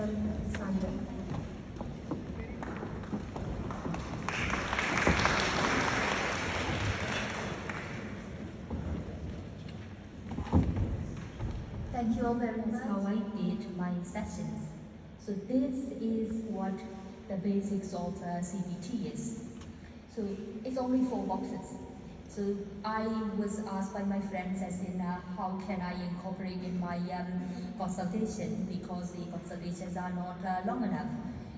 Simon. Thank you all very much. That's how I did my sessions. So this is what the basics of CBT is. So it's only 4 boxes. So I was asked by my friends as in how can I incorporate in my consultation, because the consultations are not long enough.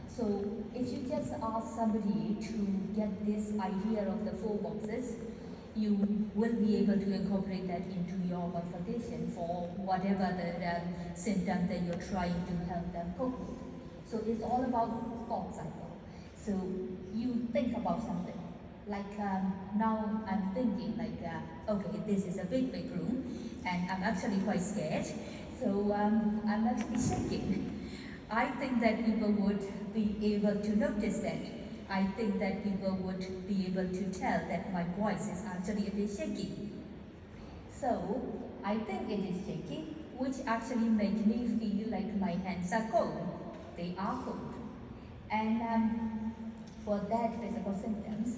So if you just ask somebody to get this idea of the 4 boxes, you will be able to incorporate that into your consultation for whatever the symptom that you're trying to help them cope with. So it's all about thought cycle. So you think about something. Like now I'm thinking like, okay, this is a big room and I'm actually quite scared. So I'm actually shaking. I think that people would be able to notice that. I think that people would be able to tell that my voice is actually a bit shaky. So I think it is shaky, which actually makes me feel like my hands are cold. They are cold. And for that physical symptoms,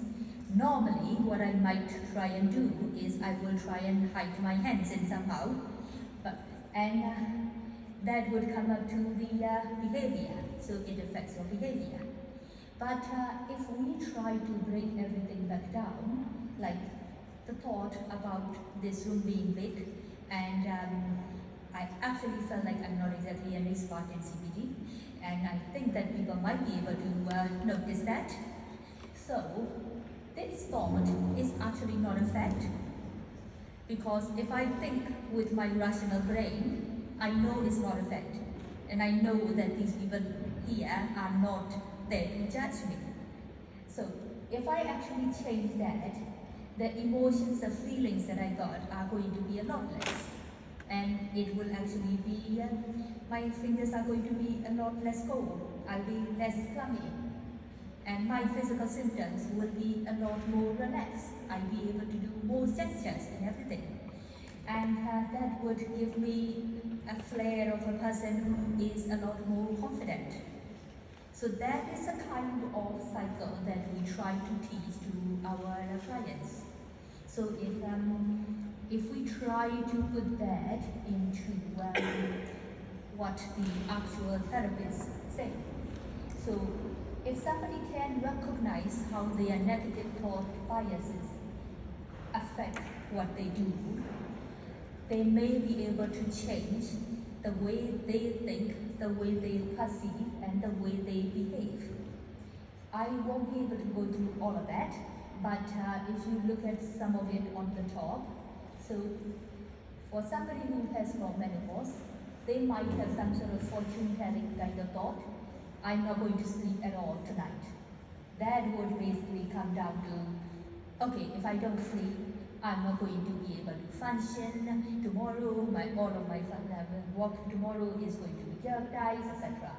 normally what I might try and do is I will try and hide my hands in somehow, and that would come up to the behavior, so it affects your behavior. But if we try to bring everything back down, like the thought about this room being big, and I actually felt like I'm not exactly an expert in CBT, and I think that people might be able to notice that. So this thought is actually not a fact, because if I think with my rational brain, I know it's not a fact, and I know that these people here are not there to judge me. So if I actually change that, the emotions, the feelings that I got are going to be a lot less, and it will actually be, my fingers are going to be a lot less cold, I'll be less clammy, and my physical symptoms will be a lot more relaxed. I'll be able to do more gestures and everything. And that would give me a flair of a person who is a lot more confident. So that is the kind of cycle that we try to teach to our clients. So if we try to put that into what the actual therapists say. So if somebody can recognize how their negative thought biases affect what they do, they may be able to change the way they think, the way they perceive, and the way they behave. I won't be able to go through all of that, but if you look at some of it on the top, so for somebody who has got menopause, they might have some sort of fortune-telling kind of thought. I'm not going to sleep at all tonight. That would basically come down to, okay, if I don't sleep, I'm not going to be able to function tomorrow, all of my work tomorrow is going to be jeopardized, etc.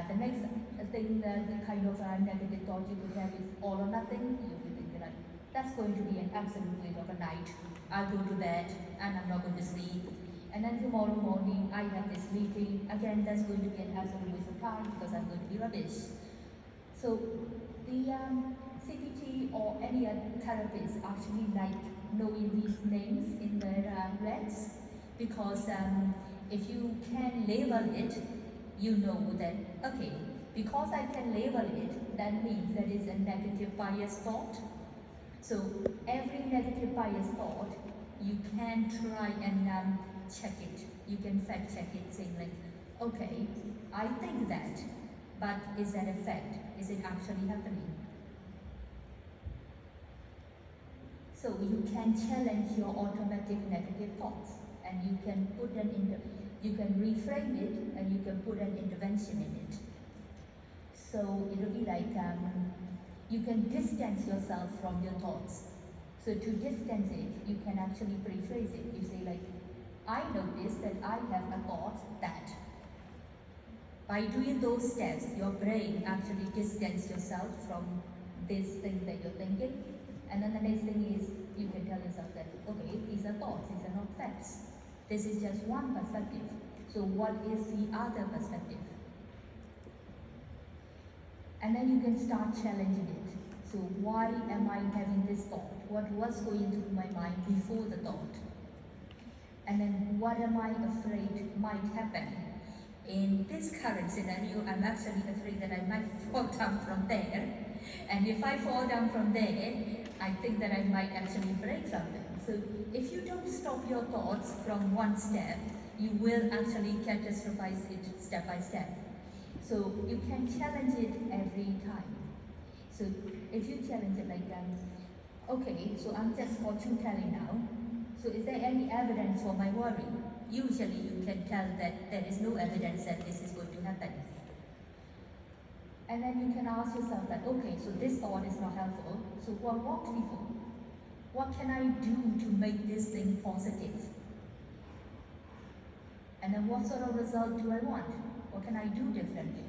The next thing, the kind of negative thought you could have is all or nothing. You'll be thinking like, that's going to be an absolute waste of a night. I'll go to bed and I'm not going to sleep. And then tomorrow morning I have this meeting, again that's going to be an absolute waste of time because I'm going to be rubbish. So the CBT or any other therapist actually like knowing these names in their reds, because if you can label it, you know that, okay, because I can label it, that means that is a negative bias thought. So every negative bias thought, you can try and check it. You can fact check it, saying like, okay, I think that, but is that a fact? Is it actually happening? So you can challenge your automatic negative thoughts, and you can put them in you can reframe it, and you can put an intervention in it. So it'll be like you can distance yourself from your thoughts. So to distance it, you can actually rephrase it. You say like, I notice that I have a thought that. By doing those steps, your brain actually distances yourself from this thing that you're thinking. And then the next thing is, you can tell yourself that, okay, these are thoughts, these are not facts. This is just one perspective. So what is the other perspective? And then you can start challenging it. So why am I having this thought? What was going through my mind before the thought? And then what am I afraid might happen? In this current scenario, I'm actually afraid that I might fall down from there. And if I fall down from there, I think that I might actually break something. So if you don't stop your thoughts from one step, you will actually catastrophize it step by step. So you can challenge it every time. So if you challenge it like, okay, so I'm just fortune telling now. So is there any evidence for my worry? Usually you can tell that there is no evidence that this is going to happen. And then you can ask yourself that, okay, so this thought is not helpful, so what before? What can I do to make this thing positive? And then what sort of result do I want? What can I do differently?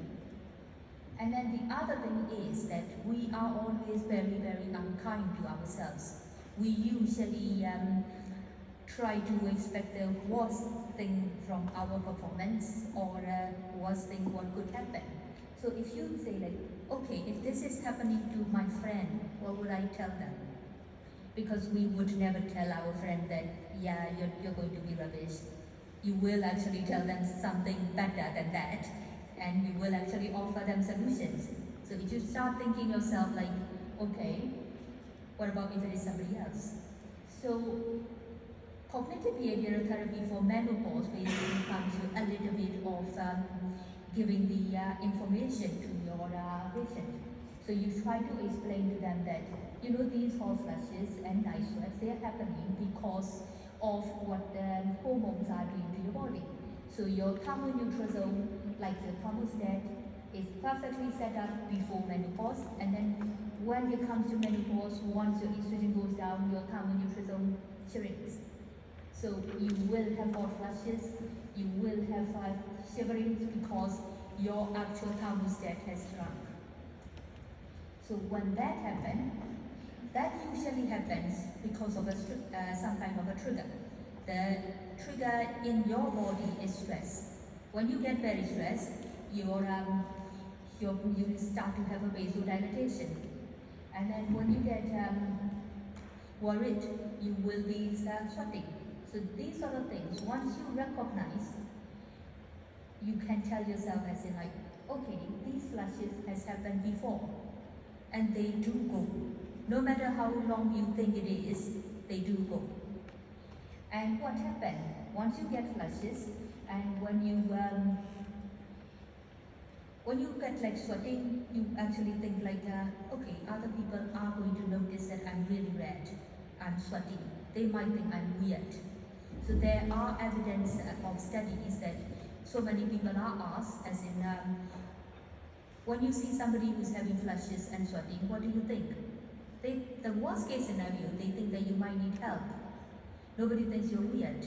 And then the other thing is that we are always very, very unkind to ourselves. We usually try to expect the worst thing from our performance, or worst thing what could happen. So if you say like, okay, if this is happening to my friend, what would I tell them? Because we would never tell our friend that, yeah, you're going to be rubbish. You will actually tell them something better than that, and you will actually offer them solutions. So if you start thinking yourself like, okay, what about if it is somebody else? So cognitive behavioral therapy for menopause basically comes with a little bit of giving the information to your patient. So you try to explain to them that, you know, these hot flushes and night sweats, they are happening because of what the hormones are doing to your body. So your thermonutrasome, like the thermostat, is perfectly set up before menopause, and then when it comes to menopause, once your estrogen goes down, your thermonutrasome shrinks. So you will have hot flushes, you will have shiverings because your actual thermostat has shrunk. So when that happens, that usually happens because of some kind of a trigger. The trigger in your body is stress. When you get very stressed, you start to have a vasodilatation. And then when you get worried, you will be sweating. So these sort of things, once you recognize, you can tell yourself as in like, okay, these flushes has happened before, and they do go. No matter how long you think it is, they do go. And what happened? Once you get flushes, and when you get like sweating, you actually think like, okay, other people are going to notice that I'm really red, I'm sweating. They might think I'm weird. So there are evidence of studies that so many people are asked, as in, when you see somebody who's having flushes and sweating, what do you think? The worst case scenario, they think that you might need help. Nobody thinks you're weird.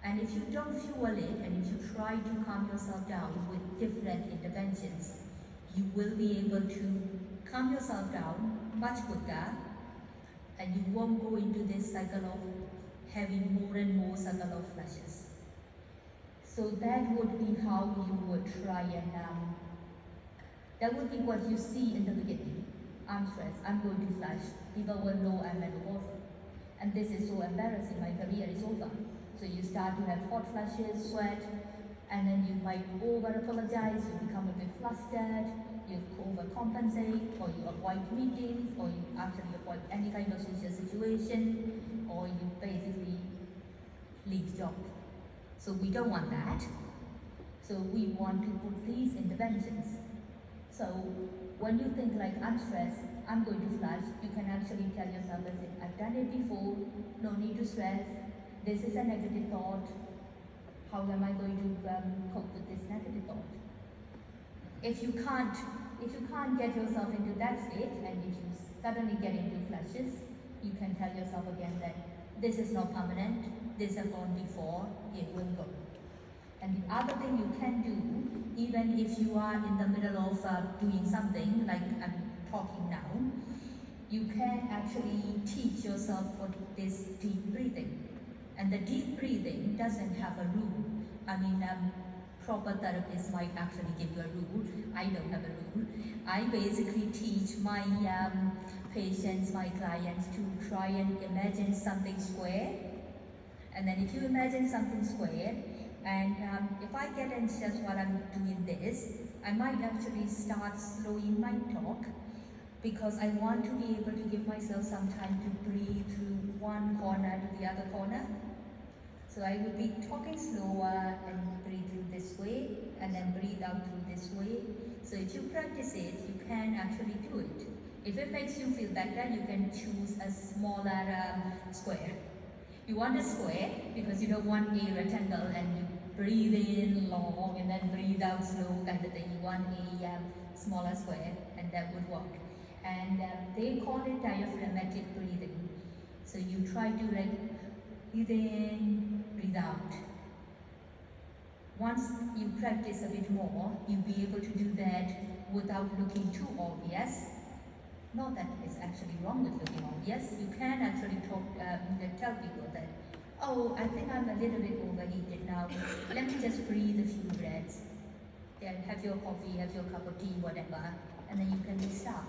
And if you don't fuel it, and if you try to calm yourself down with different interventions, you will be able to calm yourself down much quicker, and you won't go into this cycle of having more and more cycle of flushes. So that would be how you would try and, that would be what you see in the beginning. I'm stressed, I'm going to flush, people will know I'm menopausal. And this is so embarrassing, my career is over. So you start to have hot flushes, sweat, and then you might over-apologize, you become a bit flustered, you overcompensate, or you avoid meetings, or you actually avoid any kind of social situation, or you basically leave job. So we don't want that. So we want to put these interventions. So when you think like, I'm stressed, I'm going to flush, you can actually tell yourself, listen, I've done it before, no need to stress, this is a negative thought, how am I going to cope with this negative thought? If you can't get yourself into that state, and if you suddenly get into flushes, you can tell yourself again that this is not permanent, this has gone before, it will go. And the other thing you can do, even if you are in the middle of doing something, like I'm talking now, you can actually teach yourself what this deep breathing. And the deep breathing doesn't have a rule. I mean, proper therapist might actually give you a rule. I don't have a rule. I basically teach my patients, my clients to try and imagine something square. And then if you imagine something square, and if I get anxious while I'm doing this, I might actually start slowing my talk, because I want to be able to give myself some time to breathe through one corner to the other corner. So I would be talking slower and breathe through this way, and then breathe out through this way. So if you practice it, you can actually do it. If it makes you feel better, you can choose a smaller square. You want a square because you don't want a rectangle and you breathe in long and then breathe out slow kind of thing. You want a smaller square, and that would work. And they call it diaphragmatic breathing. So you try to breathe in, breathe out. Once you practice a bit more, you'll be able to do that without looking too obvious. Not that it's actually wrong with looking obvious. You can actually tell people that, oh, I think I'm a little bit overheated now. Let me just breathe a few breaths. Then have your coffee, have your cup of tea, whatever, and then you can restart.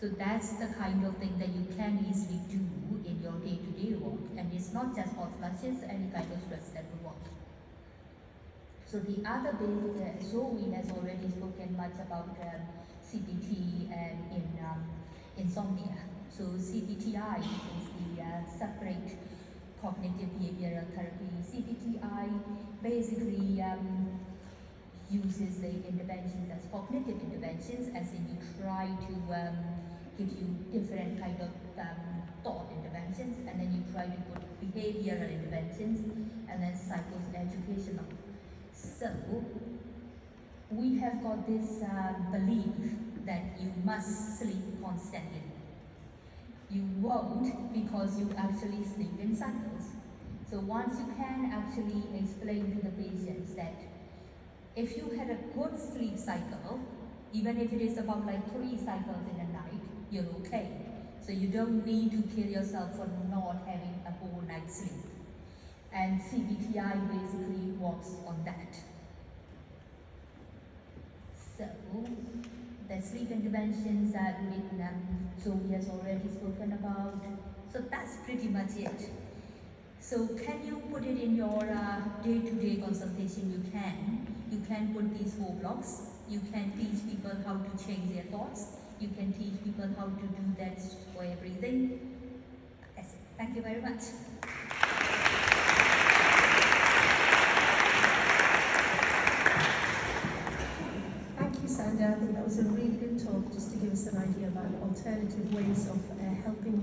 So that's the kind of thing that you can easily do in your day-to-day work. And it's not just hot flushes, any kind of stress that will work. So the other bit, Zoe has already spoken much about CBT and in insomnia. So CBTI is the separate cognitive behavioral therapy. CBTI basically uses the interventions as cognitive interventions, as in you try to give you different kind of thought interventions, and then you try to put behavioral interventions, and then psychoeducational. So we have got this belief that you must sleep constantly. You won't, because you actually sleep in cycles. So once you can actually explain to the patients that if you had a good sleep cycle, even if it is about like 3 cycles in a night, you're okay. So you don't need to kill yourself for not having a whole night's sleep. And CBTI basically works on that. So the sleep interventions that Zoe has already spoken about. So that's pretty much it. So can you put it in your day-to-day consultation? You can. You can put these 4 blocks. You can teach people how to change their thoughts. You can teach people how to do that square breathing. That's it. Thank you very much. Thank you, Sandra. I think that was a really good talk, just to give us an idea about alternative ways of helping